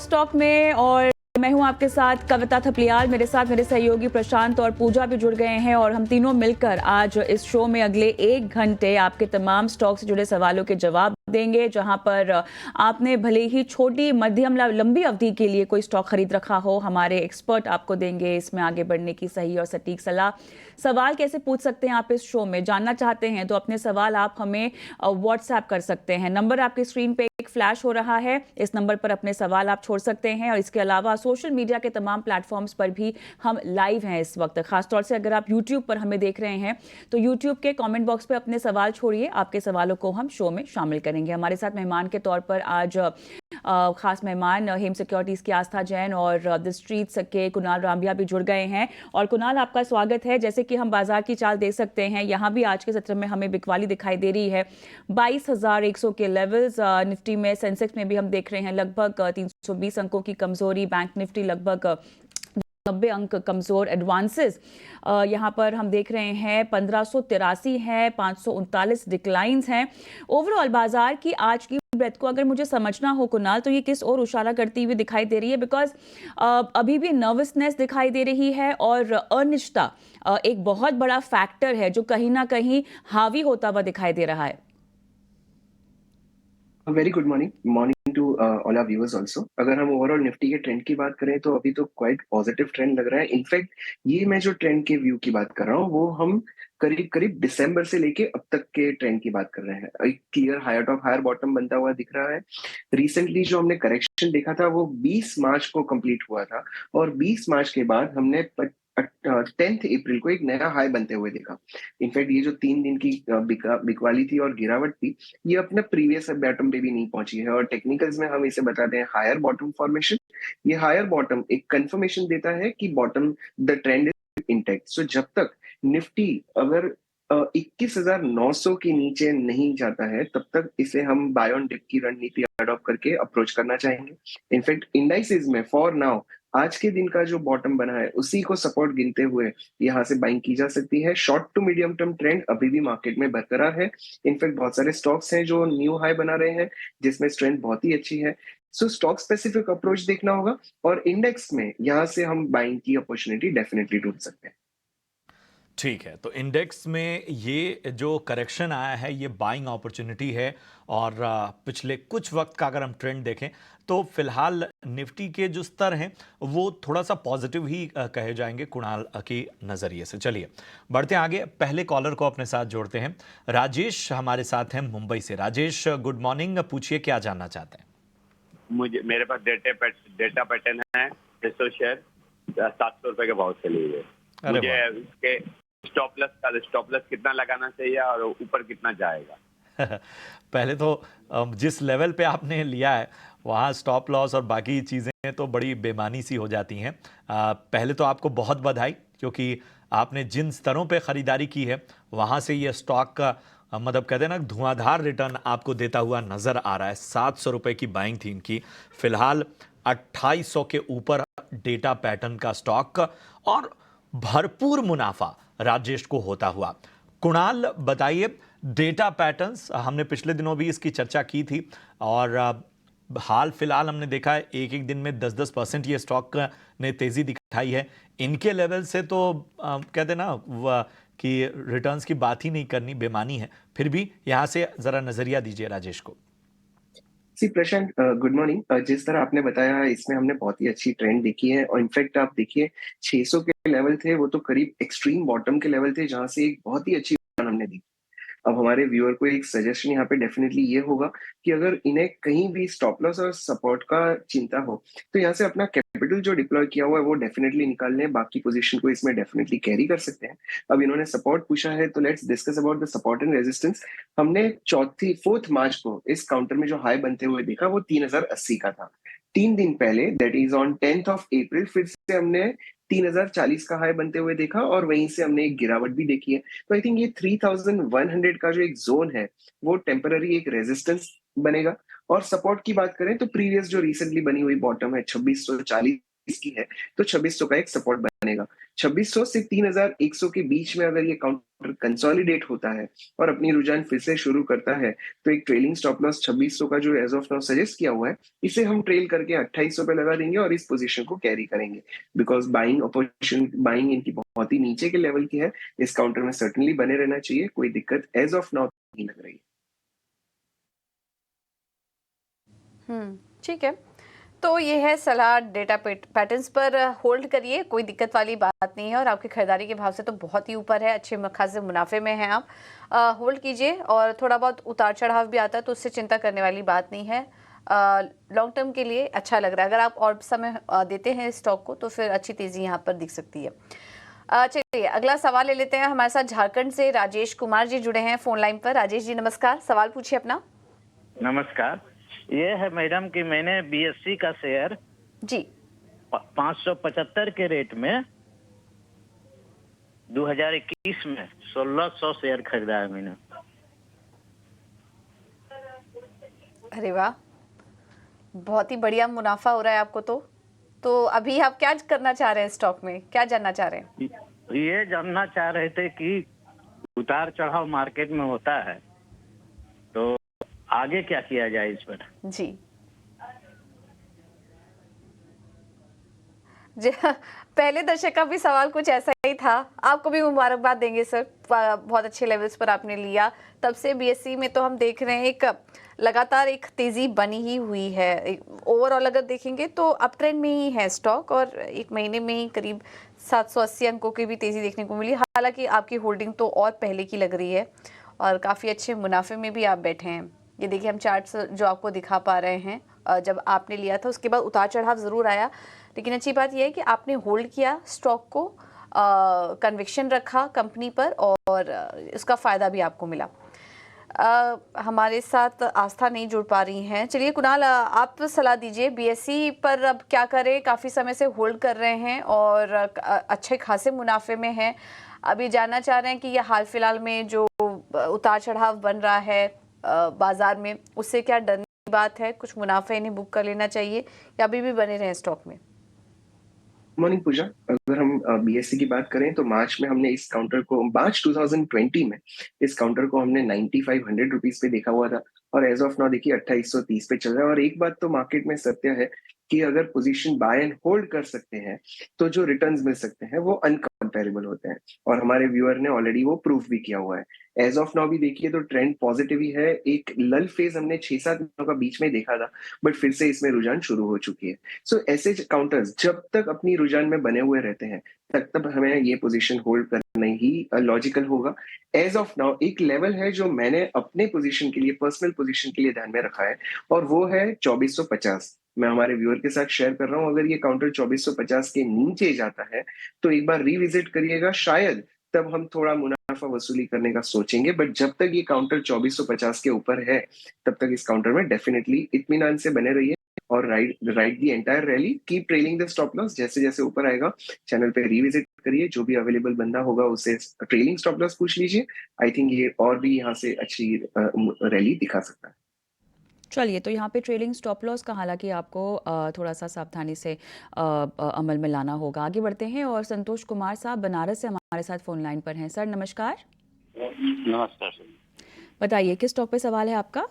Stock में और मैं हूं आपके साथ कविता थपलियाल। मेरे साथ मेरे सहयोगी प्रशांत और पूजा भी जुड़ गए हैं और हम तीनों मिलकर आज इस शो में अगले 1 घंटे आपके तमाम स्टॉक से जुड़े सवालों के जवाब देंगे, जहां पर आपने भले ही छोटी मध्यम लंबी अवधि के लिए कोई स्टॉक खरीद रखा हो, हमारे एक्सपर्ट आपको देंगे इसमें आगे बढ़ने की सही और सटीक सलाह। सवाल कैसे पूछ सकते हैं आप इस शो में, जानना चाहते हैं तो अपने सवाल आप हमें व्हाट्सएप कर सकते हैं। नंबर आपकी स्क्रीन पे एक फ्लैश हो रहा है, इस नंबर पर अपने सवाल आप छोड़ सकते हैं। और इसके अलावा सोशल मीडिया के तमाम प्लेटफॉर्म्स पर भी हम लाइव हैं इस वक्त। खासतौर से अगर आप यूट्यूब पर हमें देख रहे हैं तो यूट्यूब के कमेंट बॉक्स पे अपने सवाल छोड़िए, आपके सवालों को हम शो में शामिल करेंगे। हमारे साथ मेहमान के तौर पर आज खास मेहमान हेम सिक्योरिटीज की आस्था जैन और द स्ट्रीट्स के कुणाल रामबिया भी जुड़ गए हैं। और कुणाल, आपका स्वागत है। जैसे कि हम बाजार की चाल देख सकते हैं, यहाँ भी आज के सत्र में हमें बिकवाली दिखाई दे रही है। 22,100 के लेवल्स। निफ्टी में, सेंसेक्स में भी हम देख रहे हैं लगभग 320 अंकों की कमजोरी। बैंक निफ्टी लगभग 90 अंक कमजोर। एडवांसेस यहाँ पर हम देख रहे हैं 1583 है, 539 डिक्लाइंस हैं। ओवरऑल बाजार की आज की ब्रेथ को अगर मुझे समझना हो कुणाल, तो ये किस ओर इशारा करती हुई दिखाई दे रही है? बिकॉज अभी भी नर्वसनेस दिखाई दे रही है और अनिश्चितता एक बहुत बड़ा फैक्टर है जो कहीं ना कहीं हावी होता हुआ दिखाई दे रहा है। Very good morning to all our viewers also. अगर हम ओवरऑल निफ्टी के ट्रेंड की बात करें तो अभी तो क्वाइट पॉजिटिव ट्रेंड लग रहा है। इनफैक्ट ये मैं जो ट्रेंड के व्यू की बात कर रहा हूँ वो हम करीब करीब दिसंबर से लेके अब तक के ट्रेंड की बात कर रहे हैं। एक clear higher top higher bottom बनता हुआ दिख रहा है। रिसेंटली जो हमने करेक्शन देखा था वो 20 मार्च को कंप्लीट हुआ था और 20 मार्च के बाद हमने 10 अप्रैल को एक नया हाई बनते हुए देखा। इनफैक्ट ये जो 3 दिन की बिकवाली थी और गिरावट थी, ये अपने प्रीवियस बॉटम पे भी नहीं पहुंची है और टेक्निकल्स में हम इसे बताते हैं हायर बॉटम फॉर्मेशन। ये हायर बॉटम एक कंफर्मेशन देता है कि bottom the trend is intact. So जब तक निफ्टी अगर 21,900 के नीचे नहीं जाता है तब तक इसे हम बाय ऑन डिप की रणनीति अडॉप्ट करके अप्रोच करना चाहेंगे। इनफैक्ट इंडाइसेस में फॉर नाउ आज के दिन का जो बॉटम बना है उसी को सपोर्ट गिनते हुए यहाँ से बाइंग की जा सकती है। Short to medium term trend अभी भी मार्केट में बरकरार है। इनफैक्ट बहुत सारे स्टॉक्स हैं जो न्यू हाई बना रहे हैं जिसमें स्ट्रेंथ बहुत ही अच्छी है। सो स्टॉक स्पेसिफिक अप्रोच देखना होगा और इंडेक्स में यहाँ से हम बाइंग की अपॉर्चुनिटी डेफिनेटली ढूंढ सकते हैं। ठीक है, तो इंडेक्स में ये जो करेक्शन आया है ये बाइंग अपॉर्चुनिटी है। और पिछले कुछ वक्त का अगर हम ट्रेंड देखें तो फिलहाल निफ्टी के जो स्तर हैं वो थोड़ा सा पॉजिटिव ही कहे जाएंगे कुणाल के नज़रिए से। चलिए बढ़ते हैं आगे, पहले कॉलर को अपने साथ जोड़ते हैं। राजेश हमारे साथ हैं मुंबई से। राजेश, गुड मॉर्निंग, पूछिए क्या जानना चाहते हैं? मेरे पास डेटा पैटर्न है 600 शेयर 700 रुपए के भाव से लिए। मुझे उसके स्टॉप लॉस कितना लगाना चाहिए और ऊपर कितना जाएगा? पहले तो जिस लेवल पे आपने लिया है वहाँ स्टॉप लॉस और बाकी चीज़ें तो बड़ी बेमानी सी हो जाती हैं। पहले तो आपको बहुत बधाई, क्योंकि आपने जिन स्तरों पे ख़रीदारी की है वहाँ से ये स्टॉक का मतलब कहते हैं ना धुआंधार रिटर्न आपको देता हुआ नज़र आ रहा है। 700 रुपये की बाइंग थी इनकी, फिलहाल 2800 के ऊपर डेटा पैटर्न का स्टॉक और भरपूर मुनाफा राजेश को होता हुआ। कुणाल बताइए, डेटा पैटर्न्स हमने पिछले दिनों भी इसकी चर्चा की थी और हाल फिलहाल हमने देखा है एक एक दिन में 10-10% ये स्टॉक ने तेजी दिखाई है। इनके लेवल से तो कहते ना कि रिटर्न्स की बात ही नहीं करनी बेमानी है। फिर भी यहाँ से जरा नजरिया दीजिए राजेश को। प्रशांत, गुड मॉर्निंग। जिस तरह आपने बताया इसमें हमने बहुत ही अच्छी ट्रेंड देखी है और इनफैक्ट आप देखिए 600 के लेवल थे वो तो करीब एक्सट्रीम बॉटम के लेवल थे जहां से एक बहुत ही अच्छी रन हमने दी। अब हमारे व्यूअर को एक सजेशन यहाँ पे डेफिनेटली ये होगा कि अगर इन्हें कहीं भी स्टॉप लॉस और सपोर्ट का चिंता हो तो यहाँ से अपना कैपिटल जो डिप्लॉय किया हुआ है वो डेफिनेटली निकाल लें, बाकी पोजीशन को इसमें डेफिनेटली कैरी कर सकते हैं। अब इन्होंने सपोर्ट पूछा है तो let's discuss about the support and resistance. हमने 4 मार्च को इस काउंटर में जो हाई बनते हुए देखा वो 3080 का था। 3 दिन पहले that is on 10th of April फिर से हमने 3040 का हाई बनते हुए देखा और वहीं से हमने एक गिरावट भी देखी है। तो आई थिंक ये 3100 का जो एक जोन है वो टेम्पररी एक रेजिस्टेंस बनेगा। और सपोर्ट की बात करें तो प्रीवियस जो रिसेंटली बनी हुई बॉटम है 2640 की है, तो 2600 का एक सपोर्ट बनेगा। बनेगा। 2600 से 3100 के बीच में अगर ये काउंटर कंसोलिडेट होता है और अपनी रुझान फिर से शुरू करता है, तो एक ट्रेलिंग स्टॉप लॉस 2600 का जो एज ऑफ नाउ सजेस्ट किया हुआ है, इसे हम ट्रेल करके 2800 पे लगा देंगे और इस पोजीशन को कैरी करेंगे। बिकॉज बाइंग इनकी बहुत ही नीचे के लेवल की है। इस काउंटर में सर्टनली बने रहना चाहिए, कोई दिक्कत एज ऑफ नाउ नहीं लग रही। ठीक है, तो ये है सलाह डेटा पैटर्न्स पर होल्ड करिए, कोई दिक्कत वाली बात नहीं है और आपकी खरीदारी के भाव से तो बहुत ही ऊपर है, अच्छे खासे मुनाफे में हैं आप। होल्ड कीजिए और थोड़ा बहुत उतार चढ़ाव भी आता है तो उससे चिंता करने वाली बात नहीं है। लॉन्ग टर्म के लिए अच्छा लग रहा है। अगर आप और समय देते हैं स्टॉक को तो फिर अच्छी तेजी यहाँ पर दिख सकती है। चलिए अगला सवाल ले लेते हैं। हमारे साथ झारखंड से राजेश कुमार जी जुड़े हैं फोन लाइन पर। राजेश जी नमस्कार, सवाल पूछिए अपना। नमस्कार, ये है मैडम कि मैंने बीएससी का शेयर जी 575 के रेट में 2021 में 1600 शेयर खरीदा है मैंने। अरे वाह, बहुत ही बढ़िया मुनाफा हो रहा है आपको। तो अभी आप क्या करना चाह रहे हैं स्टॉक में, क्या जानना चाह रहे हैं? ये जानना चाह रहे थे कि उतार चढ़ाव मार्केट में होता है तो आगे क्या किया जाए इस पर। जी पहले दर्शक का भी सवाल कुछ ऐसा ही था। आपको भी मुबारकबाद देंगे सर, बहुत अच्छे लेवल्स पर आपने लिया। तब से बीएससी में तो हम देख रहे हैं एक लगातार एक तेजी बनी ही हुई है। ओवरऑल अगर देखेंगे तो अप ट्रेंड में ही है स्टॉक और एक महीने में ही करीब 780 अंकों की भी तेजी देखने को मिली। हालांकि आपकी होल्डिंग तो और पहले की लग रही है और काफ़ी अच्छे मुनाफे में भी आप बैठे हैं। ये देखिए हम चार्ट्स जो आपको दिखा पा रहे हैं, जब आपने लिया था उसके बाद उतार चढ़ाव ज़रूर आया, लेकिन अच्छी बात यह है कि आपने होल्ड किया स्टॉक को, कन्विक्शन रखा कंपनी पर और उसका फ़ायदा भी आपको मिला। हमारे साथ आस्था नहीं जुड़ पा रही हैं। चलिए कुणाल, आप सलाह दीजिए, बीएससी पर अब क्या करें? काफ़ी समय से होल्ड कर रहे हैं और अच्छे खासे मुनाफे में हैं। अभी जानना चाह रहे हैं कि ये हाल फिलहाल में जो उतार चढ़ाव बन रहा है बाजार में, उससे क्या डरने की बात है? कुछ मुनाफे इन्हें बुक कर लेना चाहिए या अभी भी बने रहें स्टॉक में? मॉर्निंग पूजा, अगर हम बीएससी की बात करें तो मार्च 2020 में इस काउंटर को हमने 9500 रुपीज पे देखा हुआ था और एज ऑफ नाउ देखिए 2830 पे चल रहा है। और एक बात तो मार्केट में सत्य है कि अगर पोजीशन बाय एंड होल्ड कर सकते हैं तो जो रिटर्न्स मिल सकते हैं वो अनकंपेरेबल होते हैं और हमारे व्यूअर ने ऑलरेडी वो प्रूफ भी किया हुआ है। एज ऑफ नाउ भी देखिए तो ट्रेंड पॉजिटिव ही है। एक लल फेज हमने 6-7 महीनों का बीच में देखा था, बट फिर से इसमें रुझान शुरू हो चुकी है। सो ऐसे काउंटर्स जब तक अपनी रुझान में बने हुए रहते हैं तब हमें ये पोजीशन होल्ड करना ही लॉजिकल होगा। एज ऑफ नाउ एक लेवल है जो मैंने अपने पोजीशन के लिए, पर्सनल पोजीशन के लिए ध्यान में रखा है और वो है 2450। मैं हमारे व्यूअर के साथ शेयर कर रहा हूं, अगर ये काउंटर 2450 के नीचे जाता है तो एक बार रिविजिट करिएगा, शायद तब हम थोड़ा मुनाफा वसूली करने का सोचेंगे। बट जब तक ये काउंटर 2450 के ऊपर है तब तक इस काउंटर में डेफिनेटली इत्मीनान से बने रहिए और ride the entire rally, keep trailing the stop loss. जैसे जैसे ऊपर आएगा चैनल पे रिविजिट करिए, जो भी अवेलेबल बंदा होगा उससे ट्रेलिंग स्टॉप लॉस पूछ लीजिए। आई थिंक ये और भी यहाँ से अच्छी रैली दिखा सकता है। चलिए, तो यहाँ पे ट्रेलिंग स्टॉप लॉस का हालांकि आपको थोड़ा सा सावधानी से अमल में लाना होगा। आगे बढ़ते हैं और संतोष कुमार साहब बनारस से हमारे साथ फोन लाइन पर हैं। सर नमस्कार। नमस्कार सर, बताइए किस स्टॉक पे सवाल है आपका?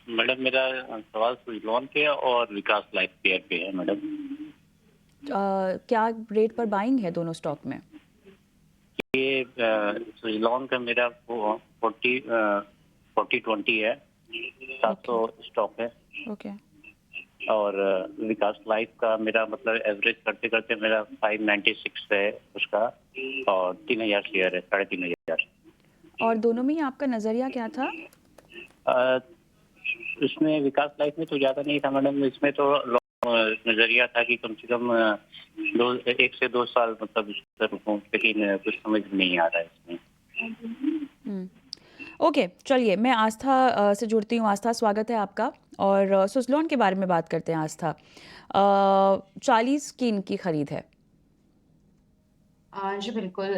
मैडम मेरा सवाल सुजलॉन के और विकास लाइफ केयर पे है मैडम। क्या रेट पर बाइंग है दोनों स्टॉक में? ये सुजलॉन का मेरा 40-20 है, 700 स्टॉक है। ओके। और विकास लाइफ का मेरा मतलब एवरेज करते करते मेरा 596 है उसका और 3000 शेयर है, 3500। और दोनों में ही आपका नजरिया क्या था? इसमें विकास लाइफ में तो ज्यादा नहीं था मैडम, इसमें तो नजरिया था कि कम से कम 1 से 2 साल मतलब रुकूं, लेकिन कुछ समझ नहीं आ रहा है इसमें। ओके, चलिए मैं आस्था से जुड़ती हूँ। आस्था, स्वागत है आपका। और सुजलॉन के बारे में बात करते हैं। आस्था, 40 की इनकी खरीद है। जी बिल्कुल।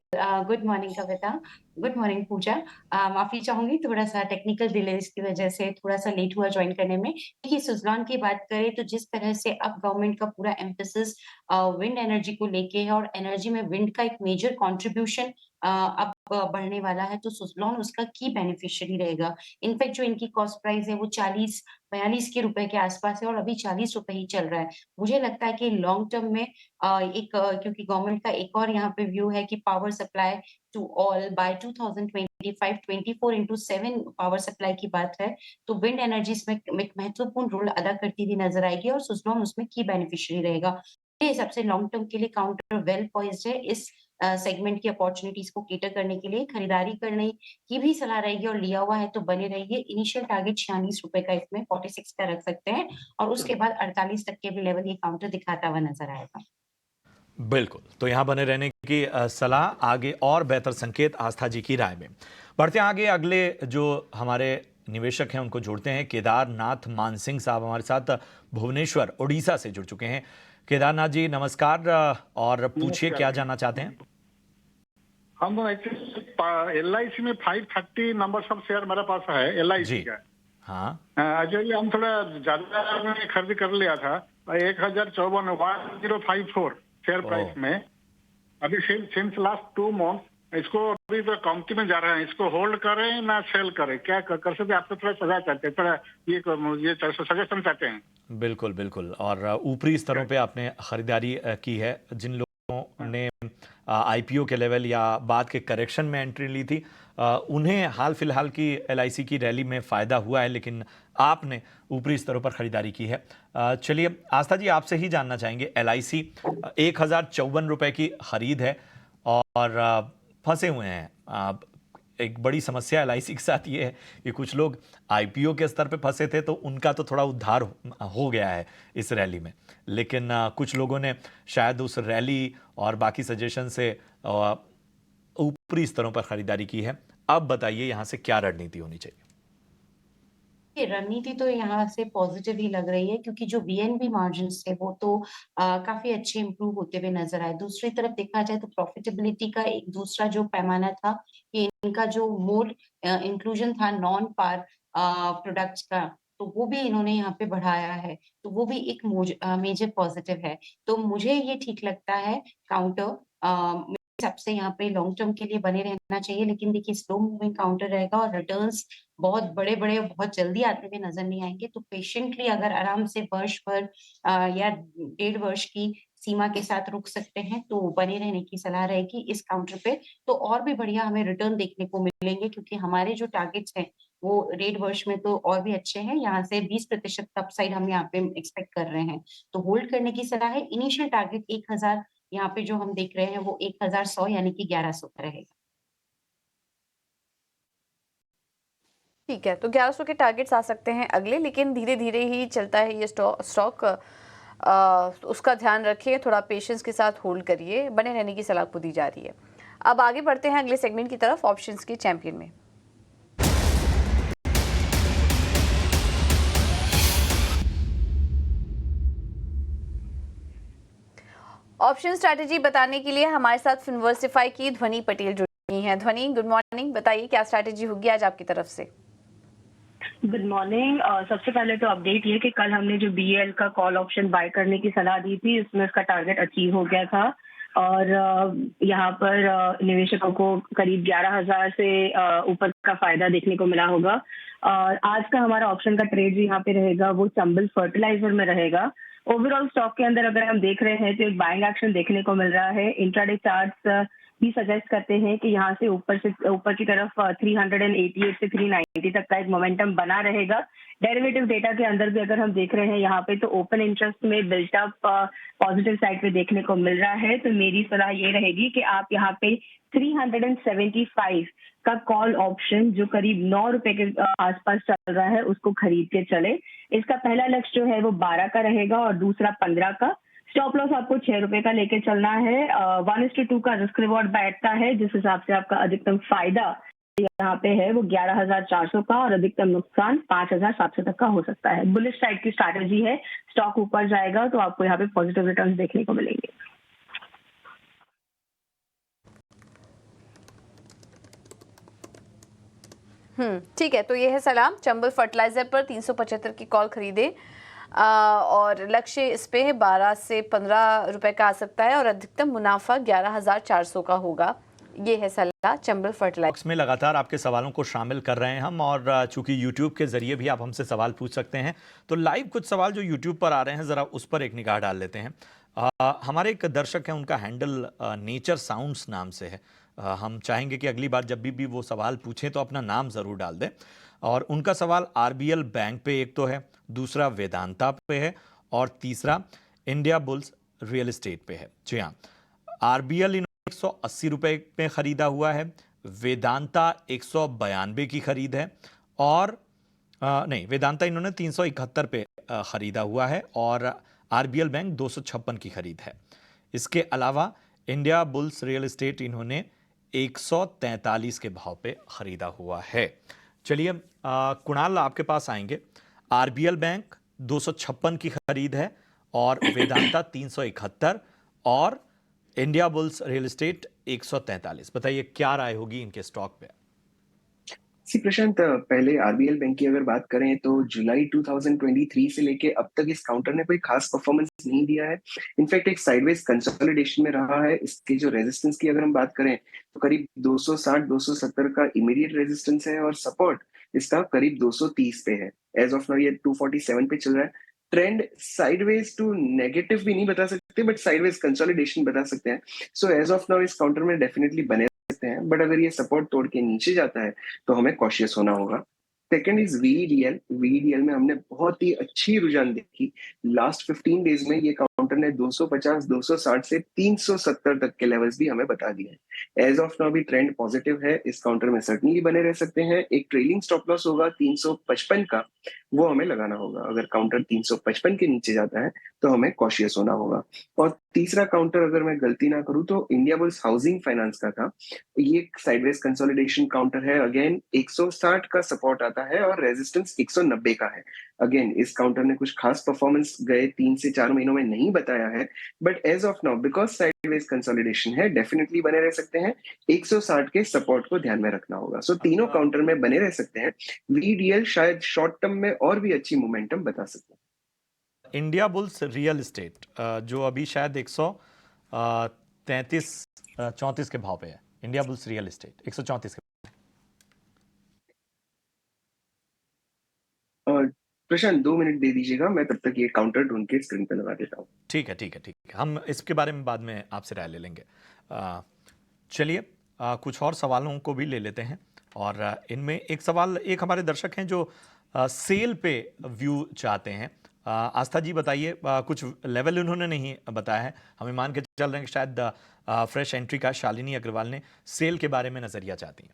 गुड मॉर्निंग कविता, गुड मॉर्निंग पूजा। माफ़ी चाहूँगी थोड़ा-सा टेक्निकल डिलेज़ की वज़ह से थोड़ा-सा लेट हुआ जॉइन करने में। देखिए सुज़लॉन की बात करें तो जिस तरह से अब गवर्नमेंट का पूरा एम्फेसिस विंड एनर्जी को लेके है और एनर्जी में विंड का एक मेजर कंट्रीब्यूशन अब बढ़ने वाला है, तो सुज़लॉन उसका की बेनिफिशियरी रहेगा। इनफैक्ट जो इनकी कॉस्ट प्राइस है वो 40-42 के रुपए के आस-पास है और अभी 40 रुपए ही चल रहा है। मुझे लगता है कि लॉन्ग टर्म में क्योंकि गवर्नमेंट का एक और यहाँ पे व्यू है कि power supply to all by 2025-24 into 7 power supply की बात है, तो विंड एनर्जी इसमें एक महत्वपूर्ण रोल अदा करती हुई नज़र आएगी और सुज़लॉन उसमें की बेनिफिशियरी रहेगा। मेरे हिसाब से लॉन्ग टर्म के लिए काउंटर वेल पॉइज्ड है इस सेगमेंट की अपॉर्च्युनिटीज़ को कैटर करने के लिए, खरीदारी करने की भी सलाह रहेगी और लिया हुआ है तो बने रहिए। इनिशियल टारगेट ₹46 का इसमें 46 का रख सकते हैं और उसके बाद 48 तक के भी लेवल ये काउंटर दिखाता हुआ नज़र आएगा। बिल्कुल, तो यहाँ बने रहने की सलाह, आगे और बेहतर संकेत आस्था जी की राय में। बढ़ते हैं आगे, अगले जो हमारे निवेशक हैं उनको जोड़ते हैं। केदारनाथ मानसिंह साहब हमारे साथ भुवनेश्वर, उड़ीसा से जुड़ चुके हैं। केदारनाथ जी नमस्कार, और पूछिए क्या जानना चाहते हैं। हम एक्चुअली LIC में 530 नंबर सब शेयर मेरे पास है LIC जी का। हाँ, एक्चुअली हम थोड़ा ज्यादा में खरीद कर लिया था 1054 शेयर प्राइस में। अभी सिंस लास्ट 2 मंथ इसको अभी तो कमती में जा रहा है, इसको होल्ड करें ना सेल करें, क्या कर सकते? आपसे थोड़ा सलाह चाहते हैं, थोड़ा ये सजेशन चाहते हैं। बिल्कुल बिल्कुल, और ऊपरी स्तरों पे आपने खरीदारी की है। जिन लोगों ने IPO के लेवल या बाद के करेक्शन में एंट्री ली थी, उन्हें हाल फिलहाल की LIC की रैली में फ़ायदा हुआ है, लेकिन आपने ऊपरी स्तरों पर खरीदारी की है। चलिए आस्था जी, आपसे ही जानना चाहेंगे। LIC 1054 रुपए की खरीद है और फंसे हुए हैं। एक बड़ी समस्या LIC के साथ ये है कि कुछ लोग IPO के स्तर पे फंसे थे, तो उनका तो थोड़ा उद्धार हो गया है इस रैली में, लेकिन कुछ लोगों ने शायद उस रैली और बाकी सजेशन से ऊपरी स्तरों पर खरीदारी की है। अब बताइए यहाँ से क्या रणनीति होनी चाहिए। ये रणनीति तो यहाँ से पॉजिटिव ही लग रही है क्योंकि जो VNB मार्जिन्स थे वो तो काफ़ी अच्छे इम्प्रूव होते हुए नज़र आए। दूसरी तरफ देखा जाए तो प्रॉफिटेबिलिटी का एक दूसरा जो पैमाना था कि इनका जो मोड इंक्लूजन था नॉन पार प्रोडक्ट्स का, तो वो भी इन्होंने यहाँ पे बढ़ाया है। तो वो भी एक मेजर पॉजिटिव है। तो मुझे ये ठीक लगता है काउंटर मेरे हिसाब से यहाँ पे लॉन्ग टर्म के लिए बने रहना चाहिए। लेकिन देखिए स्लो मूविंग काउंटर रहेगा और रिटर्न्स बहुत बड़े-बड़े और बहुत जल्दी आते हुए नज़र नहीं आएँगे, तो पेशेंटली अगर आराम से वर्ष भर या 1.5 वर्ष की सीमा के साथ रुक सकते हैं, तो बने रहने की सलाह रहेगी इस काउंटर पे। तो और भी बढ़िया हमें रिटर्न देखने को मिलेंगे क्योंकि हमारे जो टारगेट्स हैं, वो 1.5 वर्ष में तो और भी अच्छे हैं। यहाँ से 20% का अपसाइड हम यहाँ पे एक्सपेक्ट कर रहे हैं। तो होल्ड करने की सलाह है। इनिशियल टारगेट 1000 यहाँ पे जो हम देख रहे हैं, वो 1100 यानी कि 1100 का रहेगा। ठीक है, तो 1100 के टारगेट्स आ सकते हैं अगले, लेकिन धीरे-धीरे ही चलता है ये स्टॉक। उसका ध्यान रखिए, थोड़ा पेशेंस के साथ होल्ड करिए, बने रहने की सलाह आपको दी जा रही है। अब आगे बढ़ते हैं अगले सेगमेंट की तरफ, ऑप्शंस के चैंपियन में। ऑप्शन स्ट्रैटेजी बताने के लिए हमारे साथ फिनवर्सिफाई की ध्वनि पटेल जुड़ी हैं। ध्वनि, गुड मॉर्निंग, बताइए क्या स्ट्रैटेजी होगी आज आपकी तरफ से। Good morning. सबसे पहले तो अपडेट ये कि कल हमने जो BEL का कॉल ऑप्शन बाय करने की सलाह दी थी, उसमें उसका टारगेट अचीव हो गया था और यहाँ पर निवेशकों को करीब 11,000 से ऊपर का फायदा देखने को मिला होगा। और आज का हमारा ऑप्शन का ट्रेड जो यहाँ पे रहेगा वो चंबल फर्टिलाइजर में रहेगा। ओवरऑल स्टॉक के अंदर अगर हम देख रहे हैं तो एक बाइंग एक्शन देखने को मिल रहा है। इंट्राडे चार्ट्स भी सजेस्ट करते हैं कि यहाँ से ऊपर की तरफ 388 से 390 तक का एक मोमेंटम बना रहेगा। डेरिवेटिव डेटा के अंदर भी अगर हम देख रहे हैं यहाँ पे तो ओपन इंटरेस्ट में बिल्टअप पॉजिटिव साइड पे देखने को मिल रहा है। तो मेरी सलाह ये रहेगी कि आप यहाँ पे 375 का कॉल ऑप्शन जो करीब 9 रुपए के आसपास चल रहा है उसको खरीद के चले। इसका पहला लक्ष्य जो है वो 12 का रहेगा और दूसरा 15 का। स्टॉप लॉस आपको 6 रुपए का लेके चलना है। 1:2 का रिस्क रिवॉर्ड बैठता है, जिस हिसाब से आपका अधिकतम फायदा यहाँ पे है वो 11,400 का और अधिकतम नुकसान 5,700 तक का हो सकता है। बुलिश साइड की स्ट्रैटेजी है। स्टॉक ऊपर जाएगा तो आपको यहाँ पे पॉजिटिव रिटर्न्स देखने को मिलेंगे। ठीक है, तो ये है सलाम। चंबल फर्टिलाइजर पर 375 की कॉल खरीदे और लक्ष्य इस पे 12 से 15 रुपए का आ सकता है और अधिकतम मुनाफा 11,400 का होगा। ये है सलाह चंबल फर्टिलाइजर। बॉक्स में लगातार आपके सवालों को शामिल कर रहे हैं हम, और चूंकि YouTube के जरिए भी आप हमसे सवाल पूछ सकते हैं, तो लाइव कुछ सवाल जो YouTube पर आ रहे हैं ज़रा उस पर एक निगाह डाल लेते हैं। हमारे एक दर्शक हैं, उनका हैंडल नेचर साउंड्स नाम से है। हम चाहेंगे कि अगली बार जब भी वो सवाल पूछें तो अपना नाम ज़रूर डाल दें। और उनका सवाल RBL बैंक पे एक तो है, दूसरा वेदांता पे है, और तीसरा इंडिया बुल्स रियल एस्टेट पे है। जी हाँ, RBL 180 रुपए में खरीदा हुआ है, वेदांता 192 की खरीद है, और नहीं, वेदांता इन्होंने 371 पे खरीदा हुआ है, और RBL बैंक 256 की खरीद है। इसके अलावा इंडिया बुल्स रियल एस्टेट इन्होंने 143 के भाव पे खरीदा हुआ है। चलिए कुणाल, आपके पास आएंगे। RBL बैंक 256 की खरीद है, और वेदांता 371, और इंडिया बुल्स रियल एस्टेट 143। बताइए क्या राय होगी इनके स्टॉक पे? प्रशांत, पहले RBL बैंक की अगर बात करें तो जुलाई 2023 से लेके अब तक इस काउंटर ने कोई खास परफॉर्मेंस नहीं दिया है। इनफैक्ट एक साइडवेज कंसोलिडेशन में रहा है। इसके जो रेजिस्टेंस की अगर हम बात करें तो करीब 260-270 का इमीडिएट रेजिस्टेंस है, और सपोर्ट इसका करीब 230 पे है। एज ऑफ नाउ ये 247 पे चल रहा है। ट्रेंड साइडवेज टू नेगेटिव भी नहीं बता सकते, बट साइडवेज कंसोलिडेशन बता सकते हैं। सो एज ऑफ नाउ इस काउंटर में डेफिनेटली बने सकते हैं, बट अगर ये सपोर्ट तोड़ के नीचे जाता है तो हमें कॉशियस होना होगा। सेकेंड इज VDL में हमने बहुत ही अच्छी रुझान देखी। लास्ट 15 डेज में ये काउंटर ने 250, 260 से 370 तक के लेवल्स भी हमें बता दिए हैं। एज ऑफ नाउ भी ट्रेंड पॉजिटिव है। इस काउंटर में सर्टनली बने रह सकते हैं। एक ट्रेलिंग स्टॉप लॉस होगा 355 का, वो हमें लगाना होगा। अगर काउंटर 355 के नीचे जाता है तो हमें कॉशियस होना होगा। और तीसरा काउंटर, अगर मैं गलती ना करूं तो इंडिया बुल्स हाउसिंग फाइनेंस का था। ये साइडवेज कंसोलिडेशन काउंटर है। अगेन 160 का सपोर्ट आता है और रेजिस्टेंस 190 का है। अगेन इस काउंटर ने कुछ खास परफॉर्मेंस गए 3 से 4 महीनों में नहीं बताया है, but as of now because sideways consolidation है, डेफिनेटली बने रह सकते हैं। 160 के सपोर्ट को ध्यान में रखना होगा। सो तीनों काउंटर में बने रह सकते हैं। VDL शायद शॉर्ट टर्म में और भी अच्छी मोमेंटम बता सकते हैं। इंडिया बुल्स रियल एस्टेट जो अभी शायद 133-34 के भाव पे है। इंडिया बुल्स रियल एस्टेट 134 के। और प्रशांत 2 मिनट दे दीजिएगा, मैं तब तक ये काउंटर ढूंढ के स्क्रीन पे लगा देता हूँ। ठीक है, ठीक है, ठीक है, हम इसके बारे में बाद में आपसे राय ले लेंगे। चलिए कुछ और सवालों को भी ले लेते हैं, और इनमें एक सवाल, एक हमारे दर्शक हैं जो सेल पे व्यू चाहते हैं। आस्था जी बताइए, कुछ लेवल उन्होंने नहीं बताया है, हमें मान के चल रहे हैं कि शायद फ्रेश एंट्री का शालिनी अग्रवाल ने सेल के बारे में नजरिया चाहती हैं।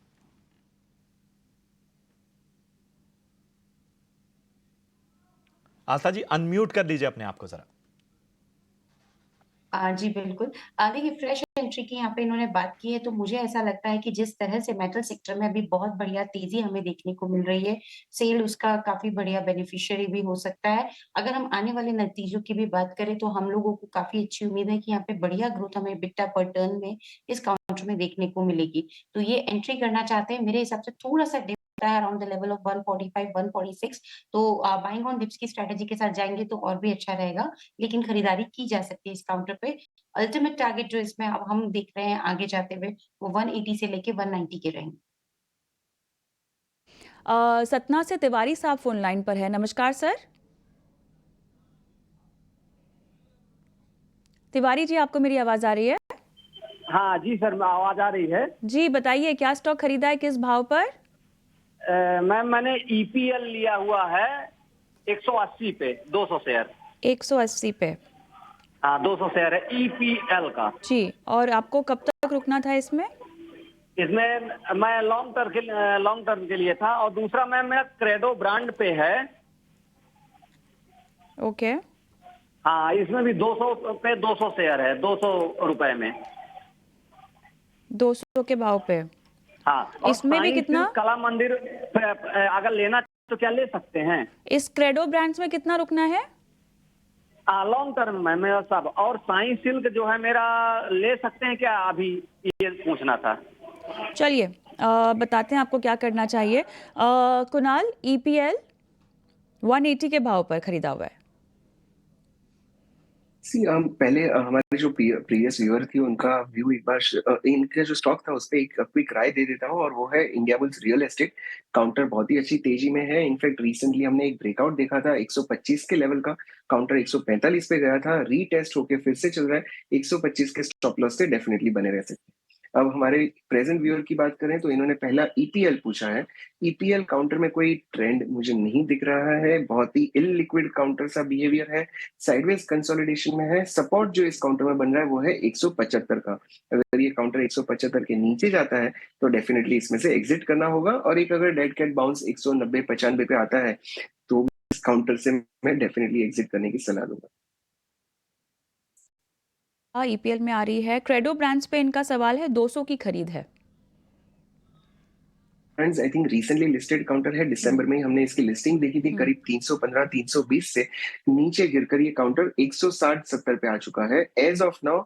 आस्था जी अनम्यूट कर लीजिए अपने आप को जरा। जी बिल्कुल। देखिए फ्रेश एंट्री की यहाँ पे इन्होंने बात की है, तो मुझे ऐसा लगता है कि जिस तरह से मेटल सेक्टर में अभी बहुत बढ़िया तेजी हमें देखने को मिल रही है, सेल उसका काफी बढ़िया बेनिफिशियरी भी हो सकता है। अगर हम आने वाले नतीजों की भी बात करें तो हम लोगों को काफी अच्छी उम्मीद है कि यहाँ पे बढ़िया ग्रोथ हमें EBITDA पर टर्न में इस काउंटर में देखने को मिलेगी। तो ये एंट्री करना चाहते हैं, मेरे हिसाब से थोड़ा सा अराउंड द लेवल ऑफ 145, 146, तो बाइंग ऑन डिप्स की स्ट्रेटेजी के साथ जाएंगे तो और भी अच्छा रहेगा, लेकिन खरीदारी की जा सकती है इस काउंटर पे। अल्टीमेट टारगेट जो इसमें अब हम देख रहे हैं आगे जाते हुए, वो 180 से लेके 190 के रहेंगे। सतना से तिवारी साहब फोन लाइन पर है। नमस्कार सर। तिवारी जी, आपको मेरी आवाज आ रही है? हाँ जी सर, आवाज आ रही है जी। बताइए क्या स्टॉक खरीदा है, किस भाव पर? मैम मैंने EPL लिया हुआ है 180 पे, 200 शेयर। 180 पे? हाँ 200 शेयर है EPL का जी। और आपको कब तक रुकना था इसमें? इसमें मैं लॉन्ग टर्म के लिए था। और दूसरा मैम मेरा क्रेडो ब्रांड पे है। ओके। हाँ इसमें भी 200 पे 200 शेयर है, 200 रुपए में, 200 के भाव पे। हाँ। इसमें भी कितना? कला मंदिर अगर लेना तो क्या ले सकते हैं? इस क्रेडो ब्रांड्स में कितना रुकना है? लॉन्ग टर्म में मेरा सब। और साई सिल्क जो है मेरा ले सकते हैं क्या, अभी ये पूछना था। चलिए बताते हैं आपको क्या करना चाहिए। कुणाल, EPL 180 के भाव पर खरीदा हुआ है। हम पहले हमारे जो प्रीवियस व्यूअर थी उनका व्यू एक बार इनका जो स्टॉक था उस पर एक क्विक राय दे देता हूँ, और वो है India bulls real estate. Counter बहुत ही अच्छी तेजी में है। इनफैक्ट रिसेंटली हमने एक ब्रेकआउट देखा था 125 के लेवल का, काउंटर 145 पे गया था, रीटेस्ट होके फिर से चल रहा है। 125 के स्टॉप लॉस से डेफिनेटली बने रह सकते हैं। अब हमारे प्रेजेंट व्यूअर की बात करें तो इन्होंने पहला EPL पूछा है। EPL काउंटर में कोई ट्रेंड मुझे नहीं दिख रहा है, बहुत ही इललिक्विड काउंटर सा बिहेवियर है, साइडवेज कंसोलिडेशन में है। सपोर्ट जो इस काउंटर में बन रहा है वो है 175 का। अगर ये काउंटर 175 के नीचे जाता है तो डेफिनेटली इसमें से एग्जिट करना होगा, और एक अगर डेड कैट बाउंस 190-95 पे आता है तो इस काउंटर से मैं डेफिनेटली एग्जिट करने की सलाह दूंगा। EPL में आ रही है। क्रेडो ब्रांड्स पे इनका सवाल है, 200 की खरीद है। Friends, I think recently listed counter है। दिसंबर में ही हमने इसकी लिस्टिंग देखी थी, करीब 315-320 से नीचे गिरकर ये काउंटर 160-70 पे आ चुका है। As of now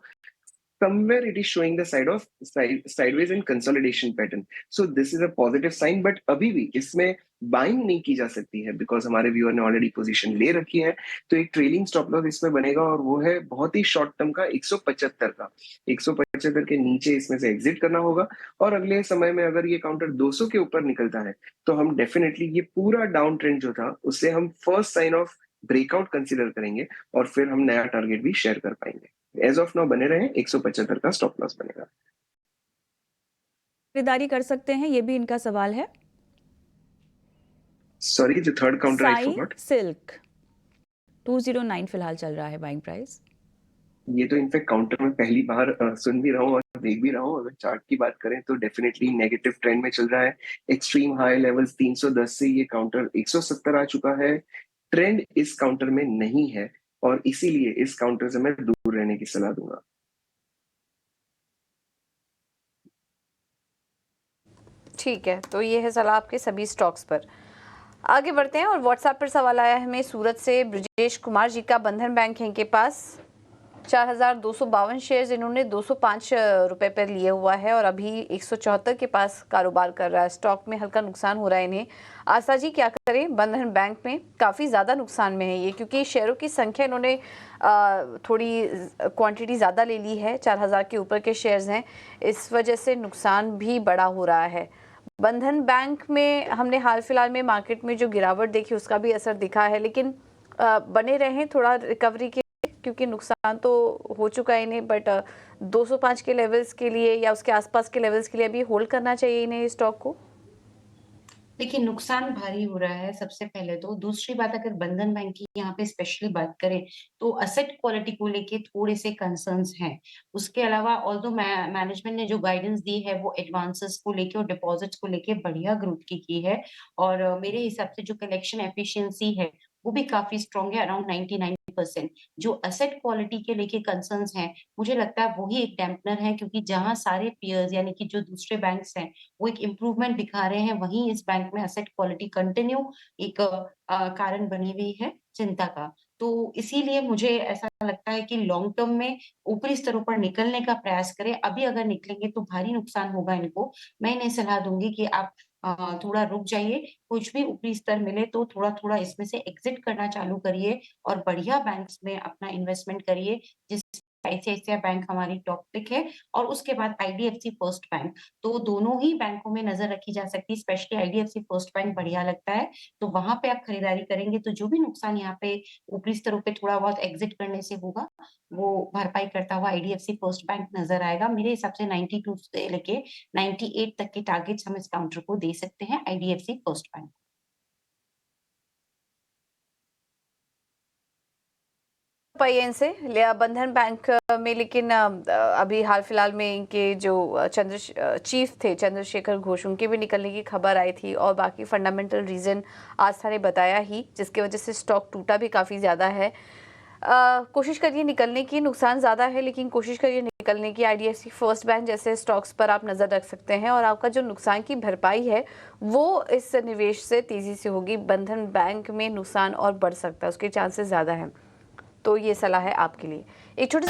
somewhere it is showing the sideways and consolidation pattern, so this is a positive sign, but अभी भी इसमें बाइंग नहीं की जा सकती है बिकॉज हमारे व्यूअर ने ऑलरेडी पोजीशन ले रखी है। तो एक ट्रेलिंग स्टॉप लॉस इसमें बनेगा, और वो है बहुत ही शॉर्ट टर्म का 175 का। 175 के नीचे इसमें से एग्जिट करना होगा, और अगले समय में अगर ये काउंटर 200 के ऊपर निकलता है तो हम डेफिनेटली ये पूरा डाउन ट्रेंड जो था उससे हम first sign of breakout consider करेंगे, और फिर हम नया टारगेट भी शेयर कर पाएंगे। एज ऑफ नाउ बने रहे 175 का स्टॉप लॉस बनेगा। खरीदारी कर सकते हैं, ये भी इनका सवाल है। सॉरी, जो third counter I Sai forgot. Silk 209 फिलहाल चल रहा है बाइंग प्राइस। ये तो इनफैक्ट काउंटर में पहली बार सुन भी रहा हूँ और देख भी रहा हूँ। अगर चार्ट की बात करें तो डेफिनेटली नेगेटिव ट्रेंड में चल रहा है। एक्सट्रीम हाई लेवल्स 310 से ये काउंटर 170 आ चुका है। ट्रेंड इस काउंटर में नहीं है, और इसीलिए इस काउंटर से मैं दूर रहने की सलाह दूंगा। ठीक है, तो ये है सलाह आपके सभी स्टॉक्स पर। आगे बढ़ते हैं और व्हाट्सएप पर सवाल आया है हमें सूरत से ब्रजेश कुमार जी का। बंधन बैंक है इनके पास 4252 शेयर्स इन्होंने 205 रुपए पर लिए हुआ है और अभी 174 के पास कारोबार कर रहा है। स्टॉक में हल्का नुकसान हो रहा है इन्हें। आस्था जी क्या करें? बंधन बैंक में काफ़ी ज़्यादा नुकसान में है ये, क्योंकि शेयरों की संख्या इन्होंने थोड़ी क्वांटिटी ज़्यादा ले ली है, 4000 के ऊपर के शेयर्स हैं, इस वजह से नुकसान भी बड़ा हो रहा है। बंधन बैंक में हमने हाल फिलहाल में मार्केट में जो गिरावट देखी उसका भी असर दिखा है, लेकिन बने रहें थोड़ा रिकवरी के, क्योंकि नुकसान तो हो चुका है इन्हें, बट 205 के लेवल्स के लिए या उसके आसपास के लेवल्स के लिए अभी होल्ड करना चाहिए इन्हें स्टॉक को। देखिए, नुकसान भारी हो रहा है सबसे पहले तो। दूसरी बात, अगर बंधन बैंक की यहाँ पे स्पेशली बात करें तो असेट क्वालिटी को लेके थोड़े से कंसर्न्स हैं। उसके अलावा ऑल्दो मैनेजमेंट ने जो गाइडेंस दी है वो एडवांसेस को लेके और डिपॉजिट्स को लेके बढ़िया ग्रोथ की है, और मेरे हिसाब से जो कलेक्शन एफिशिएंसी है वो भी काफी स्ट्रॉन्ग है, अराउंड 99%। जो असेट क्वालिटी के लेके कंसर्न्स हैं, मुझे लगता है वही एक डैम्पनर है, क्योंकि जहां सारे पीयर्स यानी कि जो दूसरे बैंक्स हैं वो एक इम्प्रूवमेंट दिखा रहे हैं, वहीं इस बैंक में असेट क्वालिटी कंटिन्यू एक कारण बनी हुई है चिंता का। तो इसीलिए मुझे ऐसा लगता है कि लॉन्ग टर्म में ऊपरी स्तरों पर निकलने का प्रयास करें। अभी अगर निकलेंगे तो भारी नुकसान होगा इनको। मैं इन्हें सलाह दूंगी कि आप थोड़ा रुक जाइए, कुछ भी ऊपरी स्तर मिले तो थोड़ा-थोड़ा इसमें से एग्जिट करना चालू करिए और बढ़िया बैंक्स में अपना इन्वेस्टमेंट करिए, जिस आईसीआईसीआई बैंक हमारी टॉप पिक है और उसके बाद आईडीएफसी फर्स्ट बैंक। तो दोनों ही बैंकों में नज़र रखी जा सकती है, स्पेशली आईडीएफसी फर्स्ट बैंक बढ़िया लगता है, तो वहाँ पे आप खरीदारी करेंगे तो जो भी नुकसान यहाँ पे ऊपरी स्तरों पे थोड़ा बहुत एग्जिट करने से होगा, वो भरपाई करता हुआ आईडीएफसी फर्स्ट बैंक नज़र आएगा। मेरे हिसाब से 92 से लेके 98 तक के टारगेट्स हम इस काउंटर को दे सकते हैं आईडीएफसी फर्स्ट बैंक। पाइए से लिया बंधन बैंक में, लेकिन अभी हाल फिलहाल में इनके जो चीफ थे चंद्रशेखर घोष, उनके भी निकलने की खबर आई थी, और बाकी फंडामेंटल रीजन आस्था ने बताया ही, जिसकी वजह से स्टॉक टूटा भी काफ़ी ज़्यादा है। कोशिश करिए निकलने की, नुकसान ज़्यादा है लेकिन कोशिश करिए निकलने की। आईडीएफसी फर्स्ट बैंक जैसे स्टॉक्स पर आप नज़र रख सकते हैं, और आपका जो नुकसान की भरपाई है वो इस निवेश से तेज़ी से होगी। बंधन बैंक में नुकसान और बढ़ सकता है, उसके चांसेस ज़्यादा हैं, तो ये सलाह है आपके लिए। एक छोटी